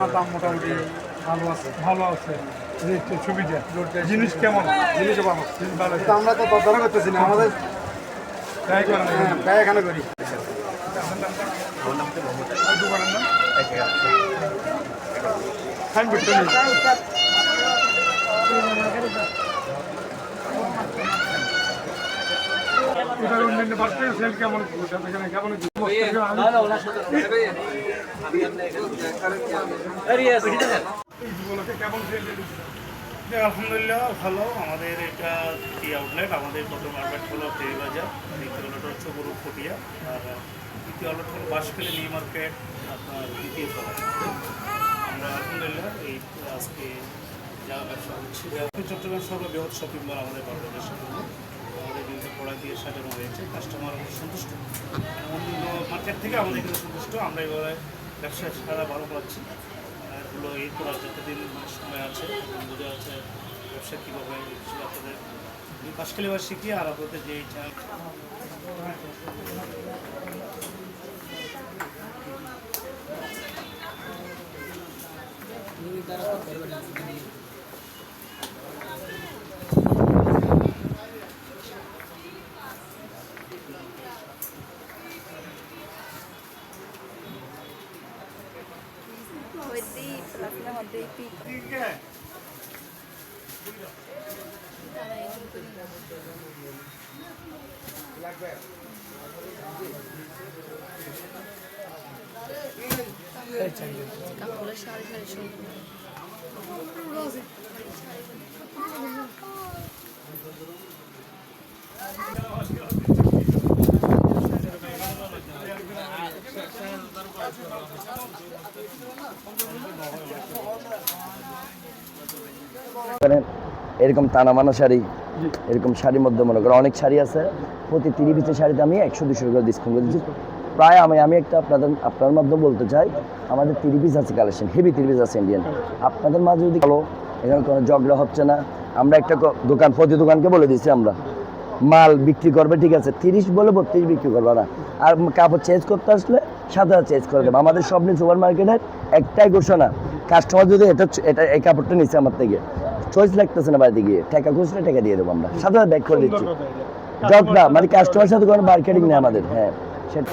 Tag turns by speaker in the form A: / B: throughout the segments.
A: দাম মোটামুটি ভালো আছে সুবিধা জিনিস কেমন জিনিসও ভালো ভালো আমরা তো দরদারা করতেছি না আমাদের ব্যয় এখানে করি দোকানের নাম সাইনবোর্ডটা নেই অন্যান্য বাচ্চাদের সেল কেমন কেমন
B: আলহামদুলিল্লাহ ভালো। আমাদের এটা তৃতীয় আউটলেট। আমাদের প্রথম আউটলেট হলো দেবীবাজার, দ্বিতীয় আউটলেট হচ্ছে গুরুপটিয়া, আর তৃতীয় আউটলেট হলো বাঁশখালী নিউ মার্কেট আপনার দ্বিতীয় তলায়। আমরা আলহামদুলিল্লাহ এই আজকে যা ব্যবসা হচ্ছে চট্টগ্রাম শহরে বৃহৎ শপিং মল আমাদের বাংলাদেশের আমাদের বিভিন্ন প্রোডাক্ট দিয়ে সাজানো হয়েছে। কাস্টমার সন্তুষ্ট, অন্য মার্কেট থেকে আমাদের এখানে সন্তুষ্ট। আমরা এবারে ব্যবসায় সারা ভালো পাচ্ছি। আর হলো এরপর আর যতদিন সময় আছে বোঝা আছে ব্যবসা কীভাবে আপনাদের বাঁশখালী এবার শিখি। আর আপনাদের যে চ্যানেল
C: এরকম তানামানা শাড়ি, এরকম শাড়ির মধ্যে মনে করো অনেক শাড়ি আছে। প্রতি 30 পিসের শাড়িতে আমি 100-200 করে ডিসকাউন্ট করে দিচ্ছি। প্রায় আমি একটা আপনার মাধ্যমে বলতে চাই, আমাদের 30 পিস আছে কালেকশন, হেভি 30 পিস আছে ইন্ডিয়ান। আপনাদের মাঝে যদি ভালো, এখানে কোনো ঝগড়া হচ্ছে না। আমরা একটা দোকান, প্রতি দোকানকে বলে দিচ্ছি আমরা মাল বিক্রি করবে, ঠিক আছে, 30 বলে 32 বিক্রি করবে না। আর কাপড় চেঞ্জ করতে আসলে 7,000 চেঞ্জ করে দেবে। আমাদের স্বপ্নিল সুপার মার্কেটের একটাই ঘোষণা, কাস্টমার যদি এটা এই কাপড়টা নিচ্ছে আমার থেকে, চয়েস লাগতেছে না বাড়িতে গিয়ে, টাকা খুচরা টাকা দিয়ে দেবো আমরা, 7,000 ব্যাক করে দিচ্ছি। ঝগড়া মানে কাস্টমারের সাথে কোনো মার্কেটিং নেই আমাদের। হ্যাঁ, সেটা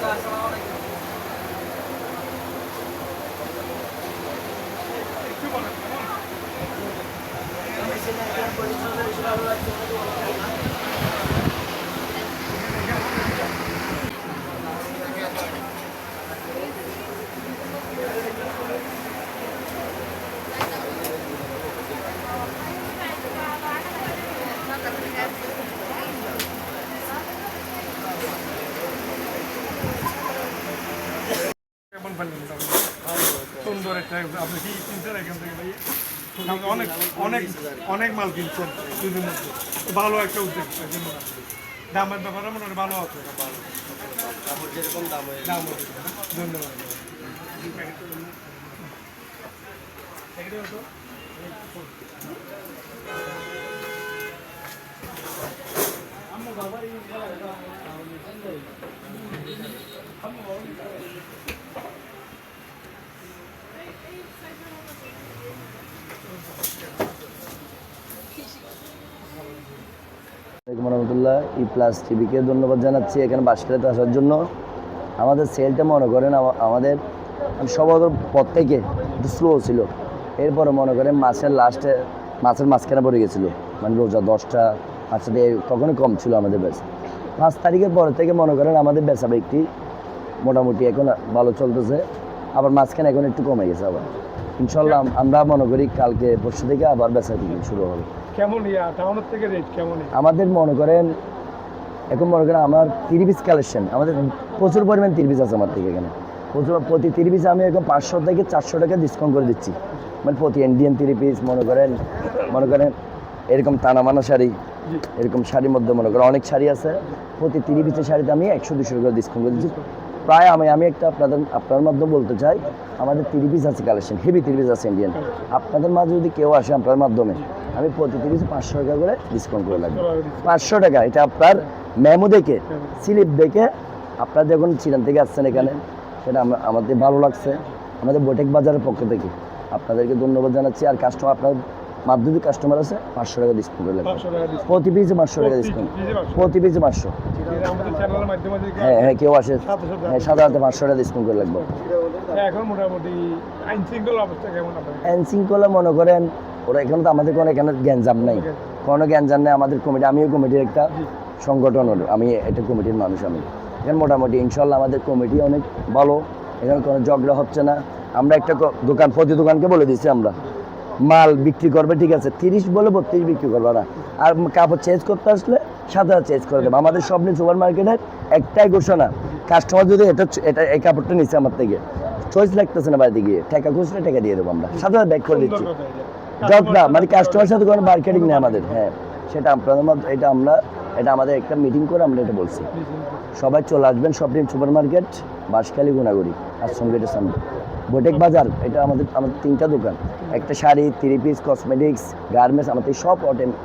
A: সুন্দর একটা আপনি কি কিনছেন এখান থেকে ভাই? অনেক অনেক অনেক মাল কিনছেন দুদিন মধ্যে, ভালো একটা উদ্যোগ। দামের ব্যাপারে মনে হয় ভালো আছে, যেরকম দাম ধন্যবাদ।
C: রহমতুল্লাহ প্লাস টিভিকে ধন্যবাদ জানাচ্ছি এখানে বাঁশখালীতে আসার জন্য। আমাদের সেলটা মনে করেন আমাদের সবার পর থেকে একটু স্লো ছিল। এরপরে মনে করেন মাসের লাস্টে মাসের মাঝখানে পড়ে গেছিলো, মানে রোজা 10টা আচ্ছা দিয়ে কখনোই কম ছিল আমাদের বেচা। 5 তারিখের পরে থেকে মনে করেন আমাদের বেচা বিক্রি মোটামুটি এখন ভালো চলতেছে। আবার মাঝখানে এখন একটু কমে গেছে। আবার ইনশাল্লাহ আমরা মনে করি কালকে পরশু থেকে আবার বেচা বিক্রি শুরু হবে।
A: কেমন টাউনের থেকে রেট কেমন?
C: আমাদের মনে করেন এখন মনে করেন আমার 30 পিস কালেকশন, আমাদের প্রচুর পরিমাণ 30 পিস আছে আমার থেকে এখানে। প্রতি 30 পিসে আমি এখন 500 থেকে 400 টাকা ডিসকাউন্ট করে দিচ্ছি। মানে প্রতি ইন্ডিয়ান 30 পিস মনে করেন এরকম তানামানা শাড়ি, এরকম শাড়ির মধ্যে মনে করেন অনেক শাড়ি আছে। প্রতি 30 পিসের শাড়িতে আমি 100-200 করে ডিসকাউন্ট করে দিচ্ছি। প্রায় আমি একটা আপনার মাধ্যমে বলতে চাই, আমাদের 30 পিস আছে কালেকশন, হেভি 30 পিস আছে ইন্ডিয়ান। আপনাদের মাঝে যদি কেউ আসে আপনার মাধ্যমে, আমি প্রতি 30 500 টাকা করে ডিসকাউন্ট করে লাগবে। 500 টাকা, এটা আপনার মেমো দেখে, স্লিপ দেখে, আপনারা যখন চিরান থেকে আসছেন এখানে, সেটা আমাদের ভালো লাগছে। আমাদের বৈঠক বাজারের পক্ষ থেকে আপনাদেরকে ধন্যবাদ জানাচ্ছি। আর কাস্টমার আপনার মাধ্যমিক কাস্টমার আছে 500 টাকা ডিসকাউন্ট করে লাগবে। প্রতি পিসে 500 টাকা ডিসকাউন্ট, প্রতি পিসে 500।
A: আমাদের চ্যানেলের মাধ্যমে যদি
C: হ্যাঁ হ্যাঁ, কেউ আসে হ্যাঁ সাধারণত 500 টাকা ডিসকাউন্ট করে লাগবে।
A: এখন মোটামুটি আইন শৃঙ্খলা অবস্থা কেমন আপনাদের?
C: আইন শৃঙ্খলা মনে করেন ওরা এখানে তো আমাদের কোনো এখানে গ্যাঞ্জাম নাই, কোনো গ্যাঞ্জাম নেই। আমাদের কমিটি, আমিও কমিটির একটা সংগঠন হলো, আমি এটা কমিটির মানুষ। আমি এখানে মোটামুটি ইনশাল্লাহ আমাদের কমিটি অনেক ভালো, এখানে কোনো ঝগড়া হচ্ছে না। আমরা একটা দোকান, প্রতি দোকানকে বলে দিচ্ছি আমরা মাল বিক্রি করবে, ঠিক আছে, 30 বলে 32 বিক্রি করবে না। আর কাপড় চেঞ্জ করতে আসলে 7,000 চেঞ্জ করে দেবে। আমাদের স্বপ্নে সুপার মার্কেটের একটাই ঘোষণা, কাস্টমার যদি এটা এই কাপড়টা নিচ্ছে আমার থেকে, চয়েস লাগতেছে না বাইরে গিয়ে, টাকা খুচরা টাকা দিয়ে দেবো আমরা, 7,000 ব্যাক করে দিচ্ছি। যত না মানে কাস্টমারের সাথে কোনো মার্কেটিং নেই আমাদের। হ্যাঁ, সেটা আপনাদের মধ্যে, এটা আমাদের একটা মিটিং করে আমরা এটা বলছি। সবাই চলে আসবেন স্বপ্নিম সুপার মার্কেট, বাঁশখালী, গুনাগুড়ি, আশ্রম গেটের সামনে, বোটেক বাজার। এটা আমাদের 3টা দোকান, একটা শাড়ি, 3 পিস, কসমেটিক্স, গার্মেন্টস, আমাদের সব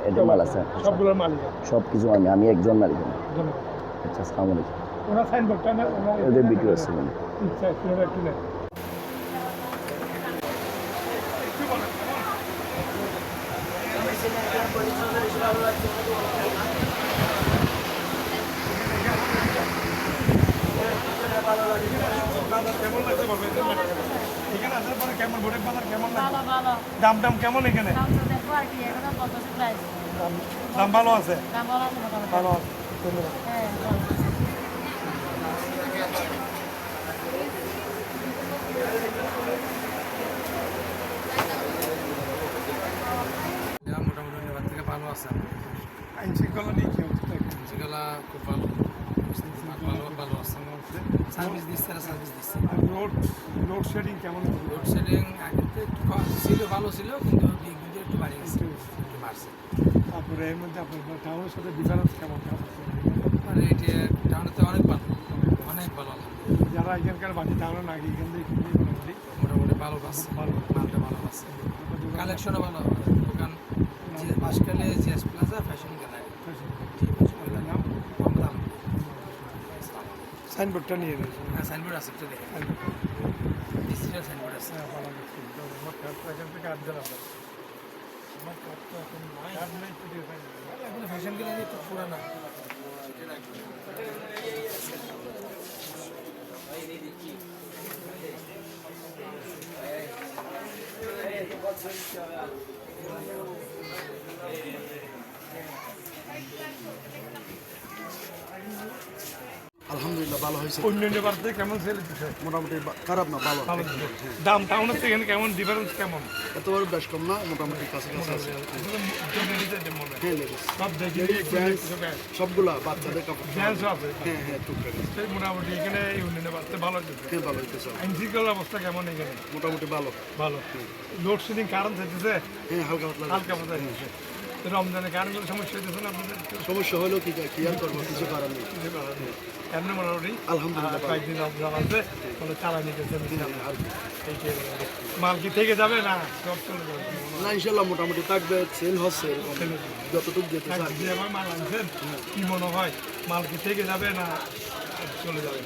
C: এটা মাল আছে,
A: সবগুলোর মালিক
C: সব কিছু আমি একজন মালিক।
A: ধন্যবাদ।
C: আচ্ছা, আসসালামু আলাইকুম।
A: ওনার সাইনবোর্ডটা না
C: ওদের বিক্রি আছে
A: ইচ্ছা একটু নেই। কেমন লাগছে বলবেন? এখানে আসার পরে কেমন বোটেক বাজার কেমন লাগছে?
D: ভালো।
A: দাম কেমন এখানে?
D: দাম তো দেখো আর কি, এখন বলতেছে প্রাইস।
A: দাম ভালো আছে?
D: দাম ভালো আছে মোটামুটি।
A: ভালো আছে, ধন্যবাদ।
D: হ্যাঁ, ভালো।
E: মোটামুটি এবার থেকে ভালো আছে।
A: আইন শৃঙ্খলা নিয়ে কি হচ্ছে?
E: সেগুলা খুব ভালো ভালো আছে। সার্ভিস দিচ্ছে, সার্ভিস দিচ্ছে।
A: লোডশেডিং কেমন?
E: লোডশেডিং আগে তো একটু ছিল, ভালো ছিল, কিন্তু দিক একটু বাড়ে গেছে, একটু বাড়ছে।
A: তারপরে এর মধ্যে আপনার টাউনের সাথে ডিফারেন্স কেমন?
E: আর এটা টাউনেতে অনেক ভালো, অনেক ভালো।
A: যারা এখানকার বাকি টাউনে না গিয়ে এখান থেকে কিনে
E: মোটামুটি ভালো পাচ্ছে,
A: ভালো।
E: মালটা ভালো পাচ্ছে, কালেকশনও ভালো। দোকান Banshkhali GS plaza fashion gallery.
A: নাম
E: আমরা
A: সাইনবোর্ডটা নিয়ে রয়েছে।
E: হ্যাঁ, সাইনবোর্ড আছে, একটু দেখে ডিজিটাল সাইনবোর্ড আছে।
A: ভালো লাগছে। আমার কার্ডটা এখান থেকে আর দেন আপনার।
E: আমার কার্ড তো এখন নাই,
A: কার্ড নেই তো দিয়ে দেন।
E: এগুলো ফ্যাশন গ্যালারি একটু পুরানা।
F: আলহামদুলিল্লাহ ভালো হয়েছে,
A: অন্যান্য বার থেকে কেমন সেল দিচ্ছে?
F: মোটামুটি খারাপ না, ভালো।
A: ভালো দিচ্ছে। দাম টাউনের থেকে এখানে কেমন ডিফারেন্স কেমন?
F: এতবার বেশ কম না, মোটামুটি কাছাকাছি আছে। হ্যাঁ, লেডিস
A: সব দেখি
F: সবগুলা বাচ্চাদের কাপড়।
A: জেন্টসও আছে।
F: হ্যাঁ হ্যাঁ, টুকটাক আছে।
A: সেই মোটামুটি এখানে ইউনিয়নে বাড়তে ভালো দিচ্ছে।
F: হ্যাঁ, ভালো হইতেছে,
A: আইন শৃঙ্খলার অবস্থা কেমন এখানে?
F: মোটামুটি ভালো।
A: ভালো। লোডশেডিং কারণ থাকতেছে,
F: হ্যাঁ, হালকা পাতলা।
A: হালকা মতো দিচ্ছে। রমজানের কারণগুলো সমস্যা হইতেছে না আপনাদের?
F: সমস্যা হলেও কি আর করবো, কিছু করার নেই।
A: কিছু করার নেই। এমনি মোটামুটি
F: আলহামদুলিল্লাহ ভালো।
A: কয়েকদিন রমজান আছে, বলে চালাই নিতেছে।
F: হ্যাঁ, আর কি।
A: এইটাই মোটামুটি। মাল কি থেকে যাবে না সব চলে যাবে?
F: না, ইনশাল্লাহ মোটামুটি থাকবে, সেল হচ্ছে এরকম যতটুকু যেতে চাই।
A: যেভাবে মাল আনছেন কি মনে হয়, মাল কি থেকে যাবে না চলে যাবে?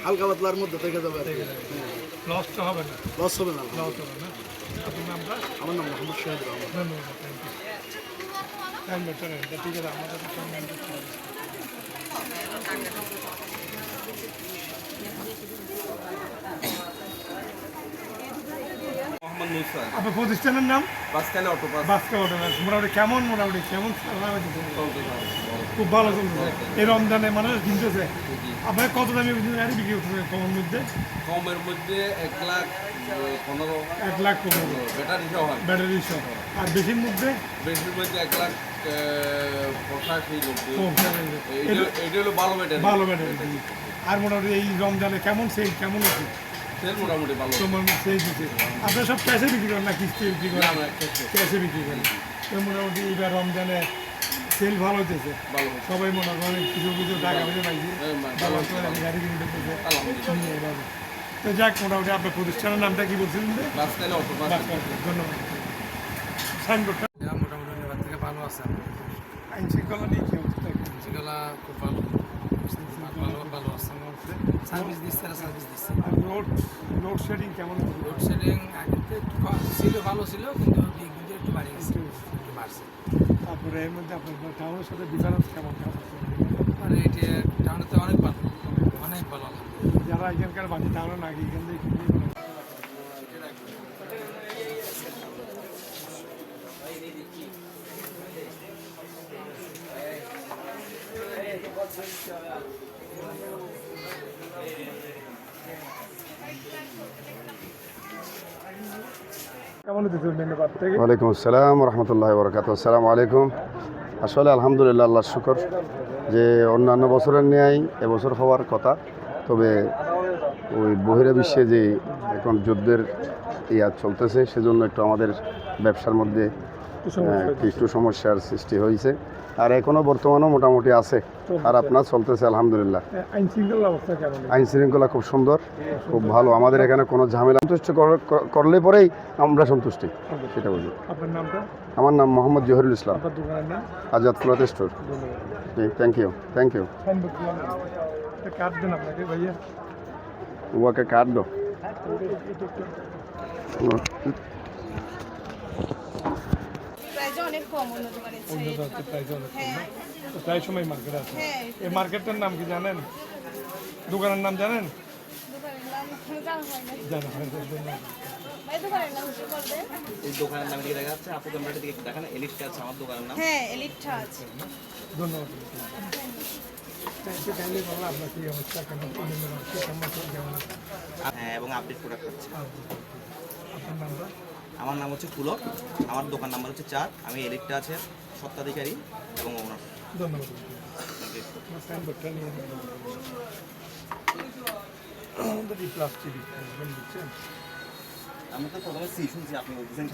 F: হালকা পাতলার মধ্যে থেকে যাবে,
A: লস তো হবে না?
F: লস হবে না।
A: লস হবে না। আপনার নামটা?
F: আমার নাম মোহাম্মদ শহীদ রহমান।
A: ধন্যবাদ, থ্যাংক ইউ। ঠিক আছে, আমাদের
G: মোহাম্মদ নুসরাত,
A: আপনার প্রতিষ্ঠানের নাম?
G: বাসখালী অটোপাস।
A: বাস্কা অটোমেন্স। মোটামুটি কেমন সালামে দিচ্ছে? খুব ভালো চলছে। এই রমজানে মানুষ কিনতেছে। আপনার কত দামে বিক্রি করতেছে কমের মধ্যে?
G: কমের মধ্যে 1,15,000,
A: 1,15,000
G: ব্যাটারি সহ হয়।
A: ব্যাটারি সহ। আর বেশির মধ্যে?
G: বেশির মধ্যে 1,85,000, 90।
A: এটা-
G: এটা হলো ভালো ব্যাটারি।
A: ভালো ব্যাটারি। আর মোটামুটি এই রমজানে কেমন সেল কেমন হচ্ছে?
G: সেল মোটামুটি ভালো।
A: তোমার সেল দিচ্ছে। আপনারা সব ক্যাশে বিক্রি করেন না কিস্তি বিক্রি করেন?
G: আমরা ক্ষেত্রে
A: ক্যাশে বিক্রি করেন। তো মোটামুটি এইবার রমজানে সেল ভালো হতেছে।
G: ভালো হচ্ছে।
A: সবাই মনে করেন কিছু কিছু টাকা পয়সা পাইছে, ভালো করে গাড়ি কিনে দিতেছে।
G: আলহামদুলিল্লাহ।
A: তো যাক, মোটামুটি আপনার প্রতিষ্ঠানের নামটা কি বলছিলেন?
G: বাসখালী অটোপাস।
A: ধন্যবাদ। সাইনবোর্ডটা?
E: মোটামুটি এবার থেকে ভালো আছে।
A: আইন শৃঙ্খলা নিয়ে কি হচ্ছে?
E: সেগুলা খুব ভালো ভালো ভালো আছে সার্ভিস দিচ্ছে আর সার্ভিস দিচ্ছে
A: লোডশেডিং কেমন?
E: লোডশেডিং আগে তো একটু ছিল, ভালো ছিল, কিন্তু কিন্তু একটু বাড়ে গেছে, একটু বাড়ছে।
A: তারপরে এর মধ্যে আপনার টাউনের সাথে ডিফারেন্স কেমন?
E: মানে এটা টাউনে তো অনেক ভালো, অনেক ভালো।
A: যারা এখানকার বাড়ি টাউনে না গিয়ে এখান থেকে কিনলেই ভালো। কেমন হচ্ছে ধন্যবাদ থেকে?
F: ওয়ালাইকুম আসসালাম রহমতুল্লাহ বরকাত। আসসালামু আলাইকুম। আসলে আলহামদুলিল্লাহ, আল্লাহর শুকর যে অন্যান্য বছরের ন্যায় এবছর হওয়ার কথা, তবে ওই বহিরাবিশ্বে যে এখন যুদ্ধের চলতেছে সেজন্য একটু আমাদের ব্যবসার মধ্যে একটু সমস্যার সৃষ্টি হয়েছে, আর এখনও বর্তমানেও মোটামুটি আছে, আর আপনার চলতেছে আলহামদুলিল্লাহ।
A: আইন শৃঙ্খলা অবস্থা কেমন?
F: আইন শৃঙ্খলা খুব সুন্দর, খুব ভালো। আমাদের এখানে কোনো ঝামেলা সন্তুষ্ট করলে পরেই আমরা সন্তুষ্টি, সেটা বলি।
A: আপনার নামটা?
F: আমার নাম মোহাম্মদ জহিরুল ইসলাম,
A: আপনার দোকানের নাম?
F: Azad cloth store. Thank you, thank you.
A: একটা কার্ড দেন আপনাকে ভাইয়া।
F: ওকে কার্ড দো।
H: প্রাইস অনেক কম অন্য দোকানের চেয়ে। হ্যাঁ
A: তো প্রায় সময় মার্কেট আছে।
H: হ্যাঁ
A: এই মার্কেটটার নাম কি জানেন? দোকানের নাম জানেন?
H: দোকানের নাম জানা হয় না।
A: জানা হয় না।
H: ভাই দোকানের নাম কি বলবেন?
I: এই দোকানের নাম দিকে দেখা যাচ্ছে, আপনাদের আমরা দিকে দেখেন এলিটটা আছে আমার দোকানের নাম।
H: হ্যাঁ এলিটটা আছে।
A: ধন্যবাদ। কাইন্ডলি বললাম আপনার কি অবস্থা, কেমন কেমন?
I: হ্যাঁ, এবং আপডেট প্রোডাক্ট আছে।
A: আপনার নামটা?
I: আমার নাম হচ্ছে পুলক, আমার দোকান নাম্বার হচ্ছে 4। আমি এলিটটা আছে স্বত্বাধিকারী এবং ওনার।
A: ধন্যবাদ। আপনার সাইনবোর্ডটা নিয়ে নিন। আমাদের এই প্লাস্টিক দিচ্ছেন।
I: আমি তো প্রথমে শুনছি আপনি বলতেছেন।